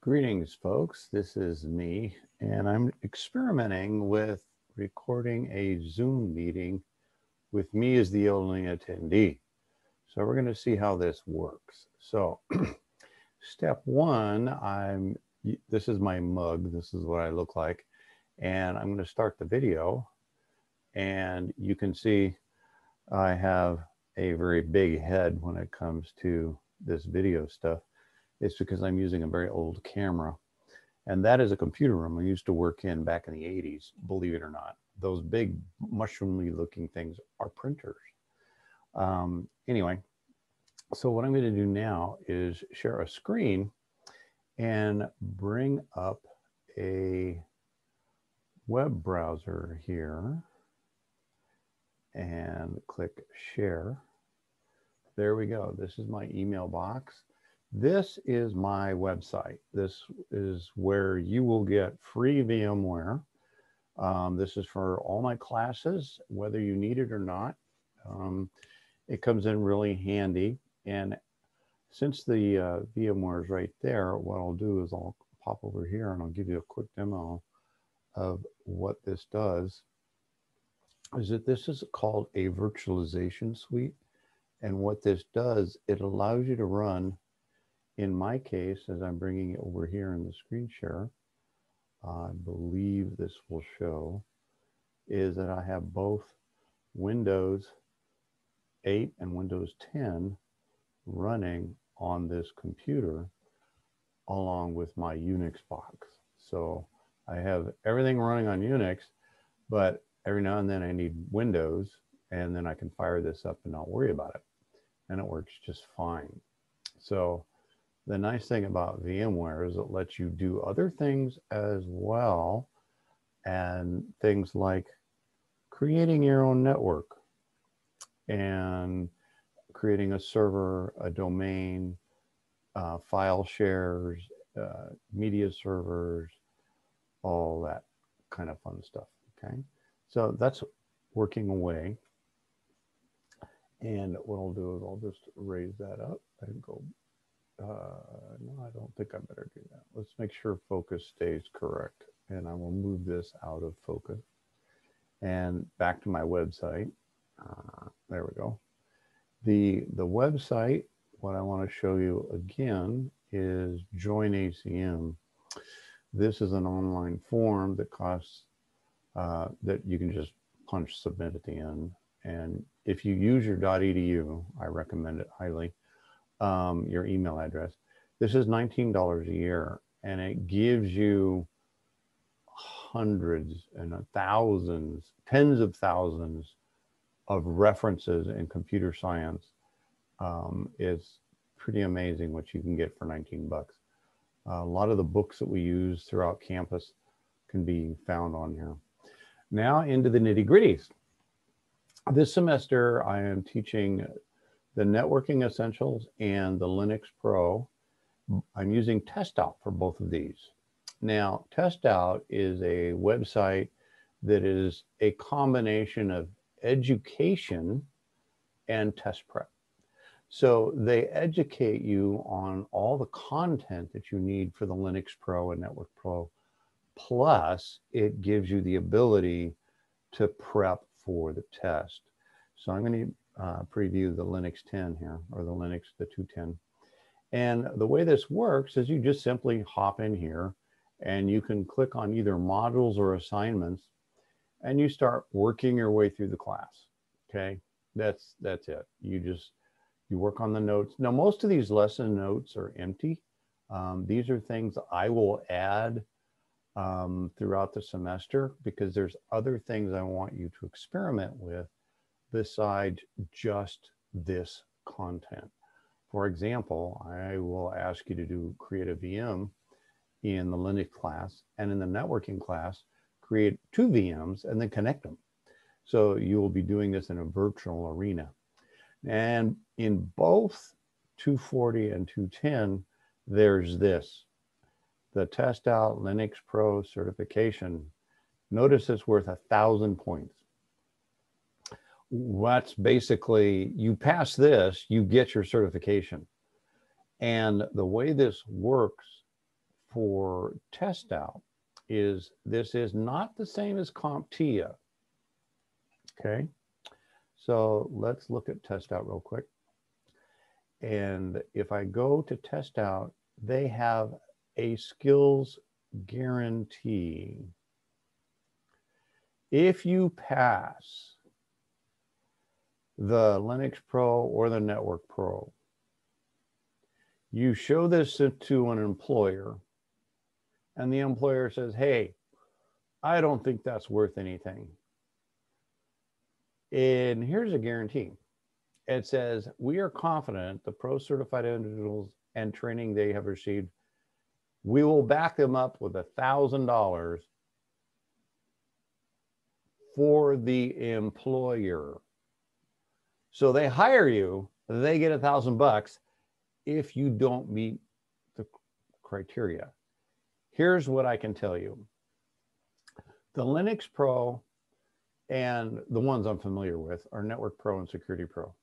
Greetings, folks. This is me, and I'm experimenting with recording a Zoom meeting with me as the only attendee. So we're going to see how this works. So step one, this is my mug. This is what I look like. And I'm going to start the video. And you can see I have a very big head when it comes to this video stuff. It's because I'm using a very old camera. And that is a computer room I used to work in back in the 80s, believe it or not. Those big mushroom-y looking things are printers. Anyway, so what I'm going to do now is share a screen and bring up a web browser here and click share. There we go. This is my email box. This is my website. This is where you will get free VMware. This is for all my classes, whether you need it or not. It comes in really handy. And since the VMware is right there, what I'll do is I'll pop over here and I'll give you a quick demo of what this does. Is that this is called a virtualization suite. And what this does, it allows you to run, in my case, as I'm bringing it over here in the screen share, I believe this will show, is that I have both Windows 8 and Windows 10 running on this computer along with my Unix box. So I have everything running on Unix, but every now and then I need Windows, and then I can fire this up and not worry about it. And it works just fine. So the nice thing about VMware is it lets you do other things as well, and things like creating your own network and creating a server, a domain, file shares, media servers, all that kind of fun stuff, okay? So that's working away. And what I'll do is I'll just raise that up and go, no, I don't think I better do that. Let's make sure focus stays correct. And I will move this out of focus and back to my website. There we go. The website, what I want to show you again is Join ACM. This is an online form that costs, that you can just punch submit at the end. And if you use your .edu, I recommend it highly, your email address. This is $19 a year, and it gives you hundreds and thousands, tens of thousands of references in computer science. It's pretty amazing what you can get for 19 bucks. A lot of the books that we use throughout campus can be found on here. Now into the nitty-gritties. This semester, I am teaching the Networking Essentials and the Linux Pro. I'm using Testout for both of these. Now, Testout is a website that is a combination of education and test prep. So they educate you on all the content that you need for the Linux Pro and Network Pro, plus it gives you the ability to prep for the test. So I'm going to preview the Linux 10 here, or the Linux, the 210. And the way this works is you just simply hop in here and you can click on either modules or assignments and you start working your way through the class. Okay, that's it. You work on the notes. Now, most of these lesson notes are empty. These are things I will add throughout the semester because there's other things I want you to experiment with besides just this content. For example, I will ask you to create a VM in the Linux class, and in the networking class, create 2 VMs and then connect them. So you will be doing this in a virtual arena. And in both 240 and 210, there's this, the Testout Linux Pro certification. Notice it's worth 1,000 points. That's basically, you pass this, you get your certification. And the way this works for Testout is this is not the same as CompTIA. Okay, so let's look at Testout real quick. And if I go to Testout, they have a skills guarantee. If you pass the Linux Pro or the Network Pro, you show this to an employer, and the employer says, hey, I don't think that's worth anything. And here's a guarantee. It says, we are confident the pro certified individuals and training they have received, we will back them up with $1,000 for the employer. So they hire you, they get $1,000 if you don't meet the criteria. Here's what I can tell you. The Linux Pro and the ones I'm familiar with are Network Pro and Security Pro.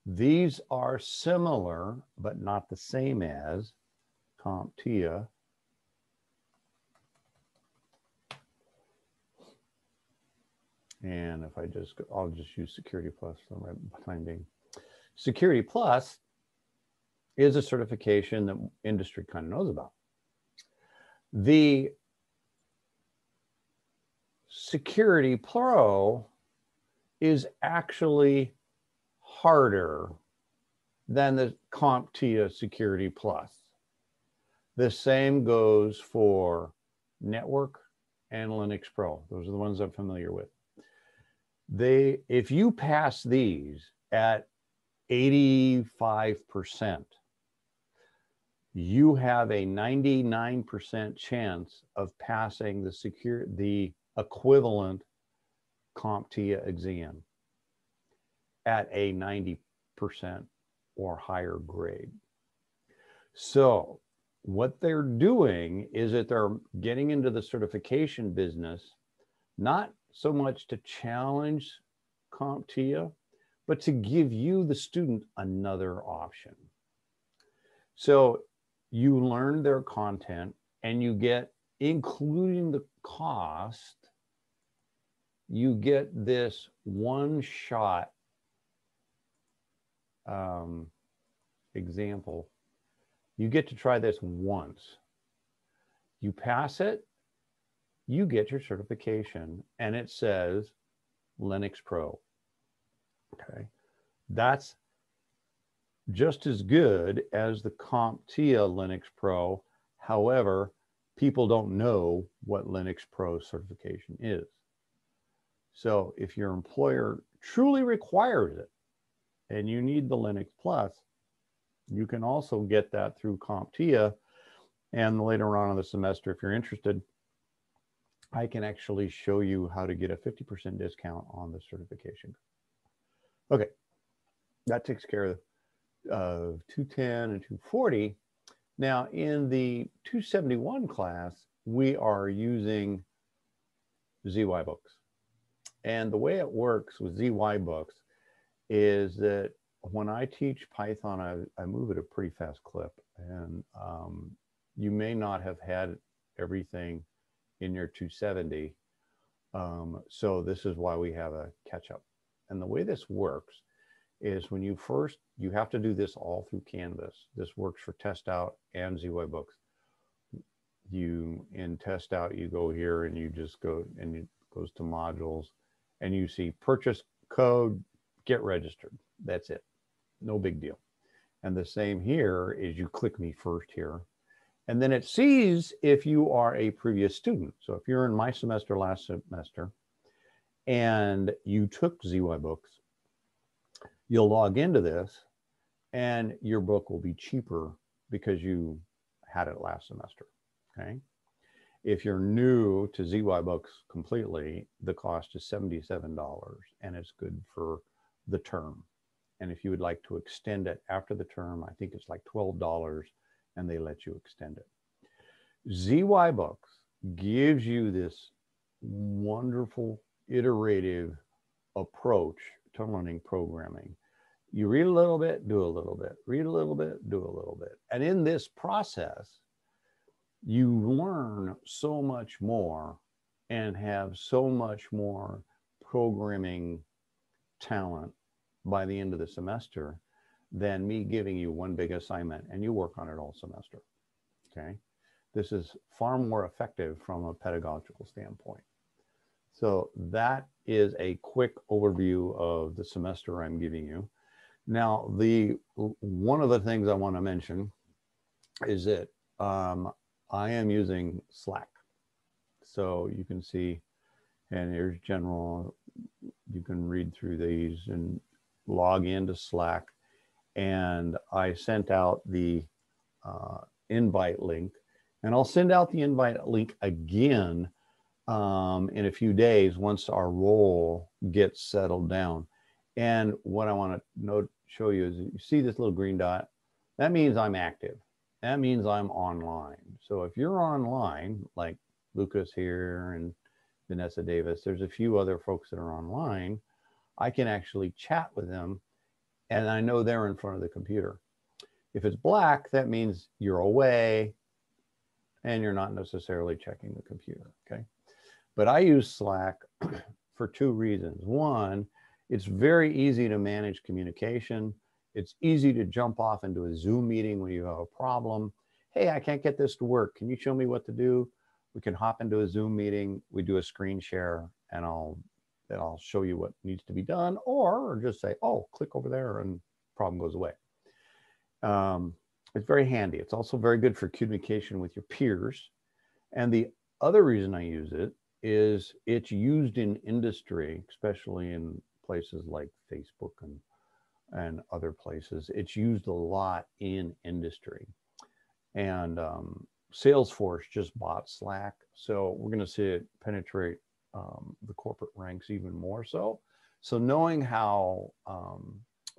These are similar, but not the same as CompTIA. And if I just, I'll just use Security Plus for the time being. Security Plus is a certification that industry kind of knows about. The Security Pro is actually harder than the CompTIA Security Plus. The same goes for Network and Linux Pro. Those are the ones I'm familiar with. If you pass these at 85%, you have a 99% chance of passing the equivalent CompTIA exam at a 90% or higher grade. So what they're doing is that they're getting into the certification business, not so much to challenge CompTIA, but to give you, the student, another option. So you learn their content and you get, including the cost, you get this one-shot example. You get to try this once. You pass it, you get your certification, and it says Linux Pro. Okay, that's just as good as the CompTIA Linux Pro. However, people don't know what Linux Pro certification is. So if your employer truly requires it and you need the Linux Plus, you can also get that through CompTIA. And later on in the semester, if you're interested, I can actually show you how to get a 50% discount on the certification. Okay, that takes care of 210 and 240. Now in the 271 class, we are using ZyBooks. And the way it works with ZyBooks is that when I teach Python, I move at a pretty fast clip. And you may not have had everything in your 270. So this is why we have a catch up. And the way this works is when you have to do this all through Canvas. This works for Testout and ZyBooks. In Testout, you go here and you just go, and it goes to modules, and you see purchase code, get registered. That's it. No big deal. And the same here is you click me first here. And then it sees if you are a previous student. So if you're in my semester last semester and you took ZyBooks, you'll log into this and your book will be cheaper because you had it last semester, okay? If you're new to ZyBooks completely, the cost is $77 and it's good for the term. And if you would like to extend it after the term, I think it's like $12 and they let you extend it. ZyBooks gives you this wonderful iterative approach to learning programming. You read a little bit, do a little bit, read a little bit, do a little bit. And in this process, you learn so much more and have so much more programming talent by the end of the semester than me giving you one big assignment and you work on it all semester. Okay. This is far more effective from a pedagogical standpoint. So that is a quick overview of the semester I'm giving you. Now, one of the things I want to mention is that I am using Slack. So you can see, and here's general, you can read through these and log into Slack. And I sent out the invite link, and I'll send out the invite link again in a few days once our role gets settled down. And what I want to show you is, you see this little green dot? That means I'm active. That means I'm online. So if you're online, like Lucas here and Vanessa Davis, there's a few other folks that are online, I can actually chat with them and I know they're in front of the computer. If it's black, that means you're away and you're not necessarily checking the computer, okay? But I use Slack for two reasons. One, it's very easy to manage communication. It's easy to jump off into a Zoom meeting when you have a problem. Hey, I can't get this to work. Can you show me what to do? We can hop into a Zoom meeting. We do a screen share and I'll show you what needs to be done, or just say, oh, click over there and problem goes away. It's very handy. It's also very good for communication with your peers. And the other reason I use it is it's used in industry, especially in places like Facebook and other places. It's used a lot in industry. And Salesforce just bought Slack. So we're going to see it penetrate the corporate ranks even more so. So knowing how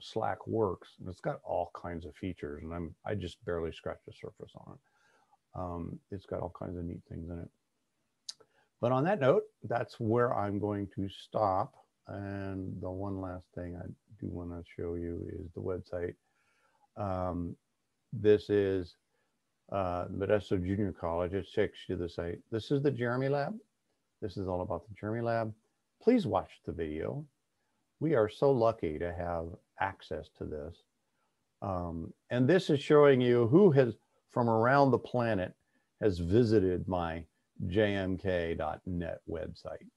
Slack works, and it's got all kinds of features, and I just barely scratched the surface on it. It's got all kinds of neat things in it. But on that note, that's where I'm going to stop. And the one last thing I do want to show you is the website. This is Modesto Junior College. It takes you to the site. This is the Jeremy Lab. This is all about the Jeremy Lab. Please watch the video. We are so lucky to have access to this. And this is showing you who has, from around the planet, has visited my jmk.net website.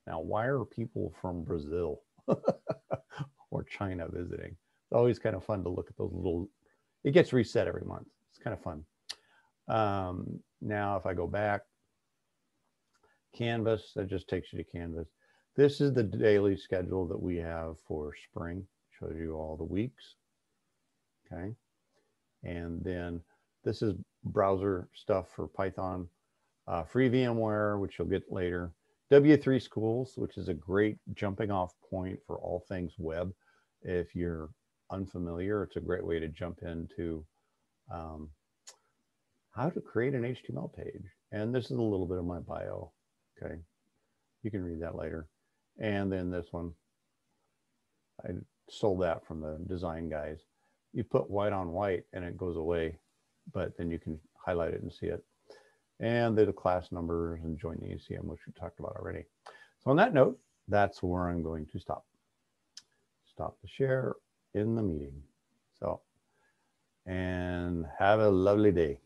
Now, why are people from Brazil or China visiting? It's always kind of fun to look at those little, it gets reset every month. It's kind of fun. Now, if I go back, Canvas, that just takes you to Canvas. This is the daily schedule that we have for spring. Shows you all the weeks, okay? And then this is browser stuff for Python, free VMware, which you'll get later. W3 Schools, which is a great jumping off point for all things web. If you're unfamiliar, it's a great way to jump into how to create an HTML page. And this is a little bit of my bio, okay? You can read that later. And then this one, I stole that from the design guys. You put white on white and it goes away, but then you can highlight it and see it. And the class numbers and join the ECM, which we talked about already. So on that note, that's where I'm going to stop. Stop the share in the meeting. So, and have a lovely day.